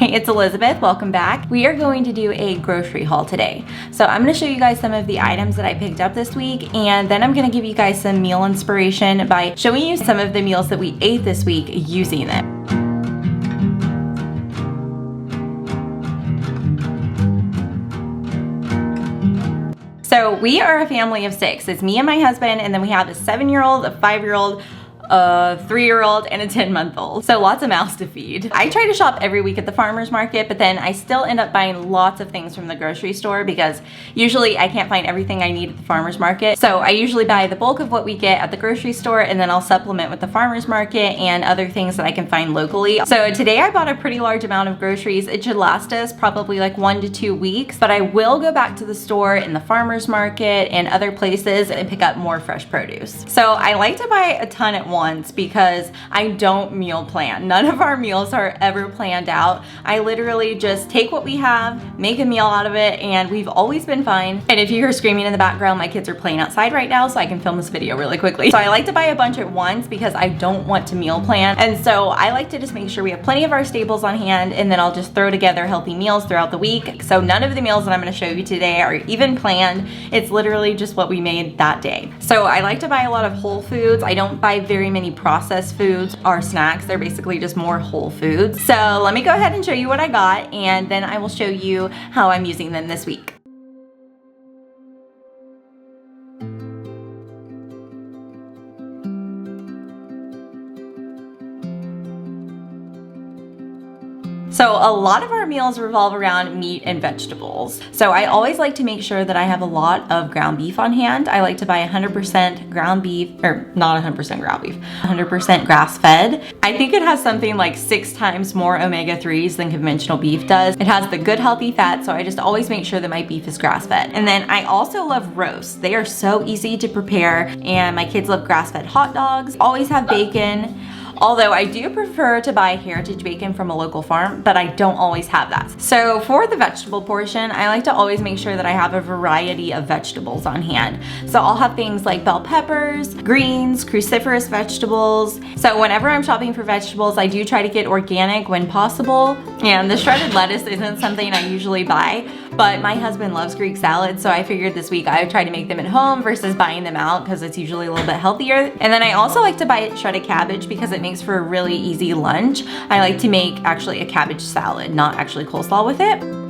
Hey, it's Elizabeth, welcome back. We are going to do a grocery haul today. So I'm gonna show you guys some of the items that I picked up this week, and then I'm gonna give you guys some meal inspiration by showing you some of the meals that we ate this week using it. So we are a family of 6. It's me and my husband, and then we have a 7-year-old, a 5-year-old, a 3-year-old, and a 10-month-old. So lots of mouths to feed. I try to shop every week at the farmer's market, but then I still end up buying lots of things from the grocery store because usually I can't find everything I need at the farmer's market. So I usually buy the bulk of what we get at the grocery store, and then I'll supplement with the farmer's market and other things that I can find locally. So today I bought a pretty large amount of groceries. It should last us probably like 1 to 2 weeks, but I will go back to the store and the farmer's market and other places and pick up more fresh produce. So I like to buy a ton at once because I don't meal plan. None of our meals are ever planned out. I literally just take what we have, make a meal out of it, and we've always been fine. And if you hear screaming in the background, my kids are playing outside right now, so I can film this video really quickly. So I like to buy a bunch at once because I don't want to meal plan. And so I like to just make sure we have plenty of our staples on hand, and then I'll just throw together healthy meals throughout the week. So none of the meals that I'm gonna show you today are even planned. It's literally just what we made that day. So I like to buy a lot of whole foods. I don't buy very many processed foods or snacks. They're basically just more whole foods. So let me go ahead and show you what I got, and then I will show you how I'm using them this week. So a lot of our meals revolve around meat and vegetables. So I always like to make sure that I have a lot of ground beef on hand. I like to buy 100% ground beef, or not 100% ground beef, 100% grass-fed. I think it has something like 6 times more omega-3s than conventional beef does. It has the good healthy fat, so I just always make sure that my beef is grass-fed. And then I also love roasts. They are so easy to prepare, and my kids love grass-fed hot dogs. Always have bacon. Although I do prefer to buy heritage bacon from a local farm, but I don't always have that. So for the vegetable portion, I like to always make sure that I have a variety of vegetables on hand. So I'll have things like bell peppers, greens, cruciferous vegetables. So whenever I'm shopping for vegetables, I do try to get organic when possible. And the shredded lettuce isn't something I usually buy, but my husband loves Greek salad, so I figured this week I would try to make them at home versus buying them out because it's usually a little bit healthier. And then I also like to buy shredded cabbage because it makes for a really easy lunch. I like to make actually a cabbage salad, not actually coleslaw with it.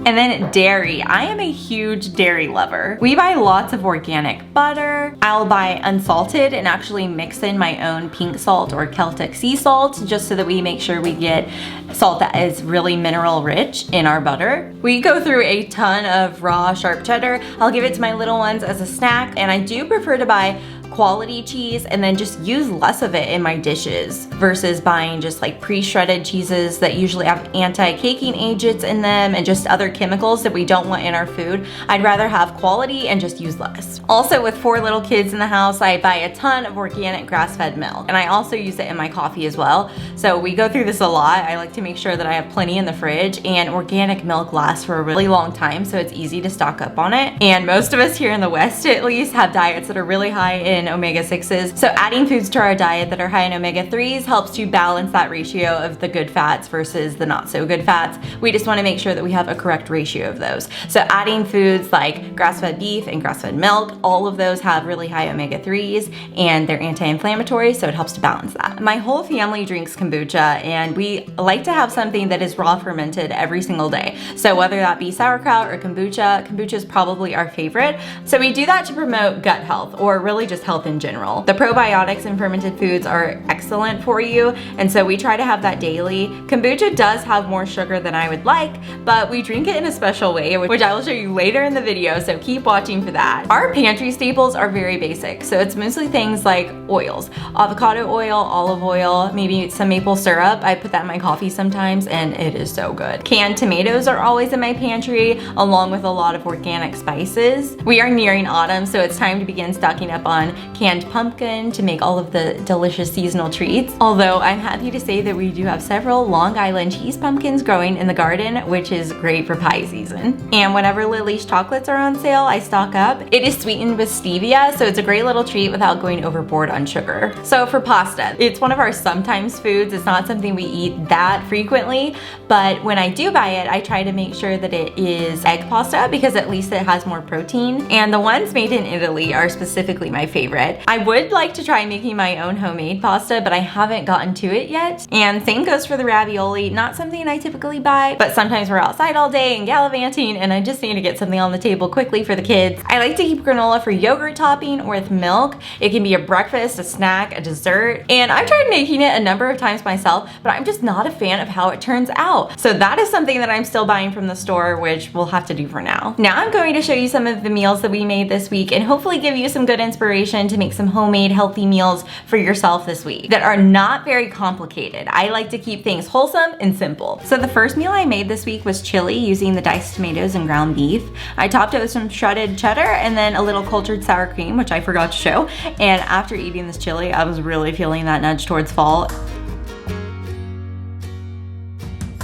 And then dairy. I am a huge dairy lover. We buy lots of organic butter. I'll buy unsalted and actually mix in my own pink salt or Celtic sea salt just so that we make sure we get salt that is really mineral rich in our butter. We go through a ton of raw sharp cheddar. I'll give it to my little ones as a snack, and I do prefer to buy quality cheese and then just use less of it in my dishes versus buying just like pre-shredded cheeses that usually have anti-caking agents in them and just other chemicals that we don't want in our food. I'd rather have quality and just use less. Also, with 4 little kids in the house, I buy a ton of organic grass-fed milk, and I also use it in my coffee as well. So we go through this a lot. I like to make sure that I have plenty in the fridge, and organic milk lasts for a really long time, so it's easy to stock up on it. And most of us here in the West at least have diets that are really high in omega-6s. So adding foods to our diet that are high in omega-3s helps to balance that ratio of the good fats versus the not so good fats. We just want to make sure that we have a correct ratio of those. So adding foods like grass-fed beef and grass-fed milk, all of those have really high omega-3s and they're anti-inflammatory, so it helps to balance that. My whole family drinks kombucha, and we like to have something that is raw fermented every single day. So whether that be sauerkraut or kombucha is probably our favorite. So we do that to promote gut health, or really just health in general. The probiotics in fermented foods are excellent for you, and so we try to have that daily. Kombucha does have more sugar than I would like, but we drink it in a special way, which I will show you later in the video, so keep watching for that. Our pantry staples are very basic, so it's mostly things like oils, avocado oil, olive oil, maybe some maple syrup. I put that in my coffee sometimes, and it is so good. Canned tomatoes are always in my pantry, along with a lot of organic spices. We are nearing autumn, so it's time to begin stocking up on canned pumpkin to make all of the delicious seasonal treats. Although I'm happy to say that we do have several Long Island cheese pumpkins growing in the garden, which is great for pie season. And whenever Lily's chocolates are on sale, I stock up. It is sweetened with stevia, so it's a great little treat without going overboard on sugar. So for pasta, it's one of our sometimes foods. It's not something we eat that frequently, but when I do buy it, I try to make sure that it is egg pasta because at least it has more protein. And the ones made in Italy are specifically my favorite. I would like to try making my own homemade pasta, but I haven't gotten to it yet. And same goes for the ravioli. Not something I typically buy, but sometimes we're outside all day and gallivanting and I just need to get something on the table quickly for the kids. I like to keep granola for yogurt topping or with milk. It can be a breakfast, a snack, a dessert. And I've tried making it a number of times myself, but I'm just not a fan of how it turns out. So that is something that I'm still buying from the store, which we'll have to do for now. Now I'm going to show you some of the meals that we made this week and hopefully give you some good inspiration to make some homemade healthy meals for yourself this week that are not very complicated. I like to keep things wholesome and simple. So the first meal I made this week was chili using the diced tomatoes and ground beef. I topped it with some shredded cheddar and then a little cultured sour cream, which I forgot to show. And after eating this chili, I was really feeling that nudge towards fall.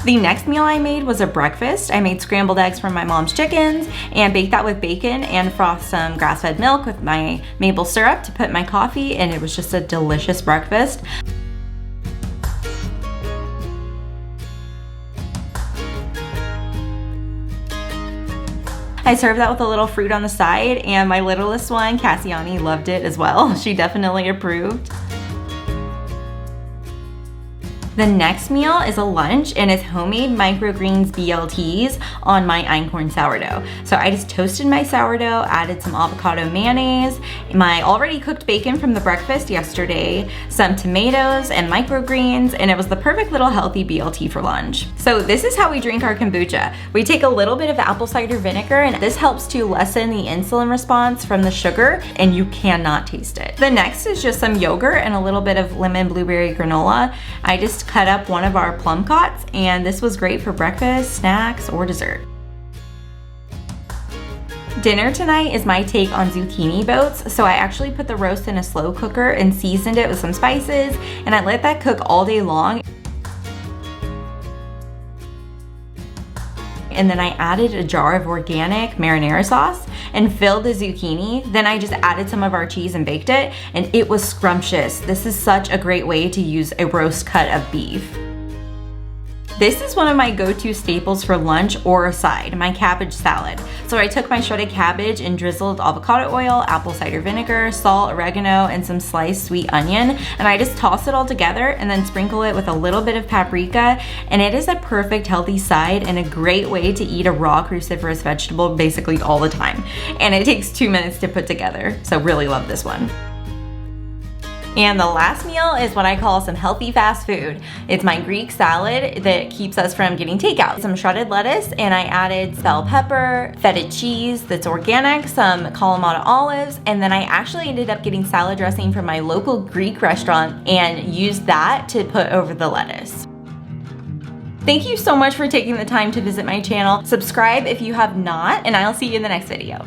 The next meal I made was a breakfast. I made scrambled eggs from my mom's chickens and baked that with bacon and frothed some grass-fed milk with my maple syrup to put in my coffee, and it was just a delicious breakfast. I served that with a little fruit on the side, and my littlest one, Cassiani, loved it as well. She definitely approved. The next meal is a lunch and it's homemade microgreens BLTs on my einkorn sourdough. So I just toasted my sourdough, added some avocado mayonnaise, my already cooked bacon from the breakfast yesterday, some tomatoes and microgreens, and it was the perfect little healthy BLT for lunch. So this is how we drink our kombucha. We take a little bit of apple cider vinegar and this helps to lessen the insulin response from the sugar and you cannot taste it. The next is just some yogurt and a little bit of lemon blueberry granola. I just cut up one of our plum cots and this was great for breakfast, snacks, or dessert. Dinner tonight is my take on zucchini boats. So I actually put the roast in a slow cooker and seasoned it with some spices and I let that cook all day long. And then I added a jar of organic marinara sauce and filled the zucchini. Then I just added some of our cheese and baked it, and it was scrumptious. This is such a great way to use a roast cut of beef. This is one of my go-to staples for lunch or a side, my cabbage salad. So I took my shredded cabbage and drizzled avocado oil, apple cider vinegar, salt, oregano, and some sliced sweet onion. And I just toss it all together and then sprinkle it with a little bit of paprika. And it is a perfect healthy side and a great way to eat a raw cruciferous vegetable basically all the time. And it takes 2 minutes to put together. So really love this one. And the last meal is what I call some healthy fast food. It's my Greek salad that keeps us from getting takeout. Some shredded lettuce, and I added bell pepper, feta cheese that's organic, some Kalamata olives, and then I actually ended up getting salad dressing from my local Greek restaurant and used that to put over the lettuce. Thank you so much for taking the time to visit my channel. Subscribe if you have not, and I'll see you in the next video.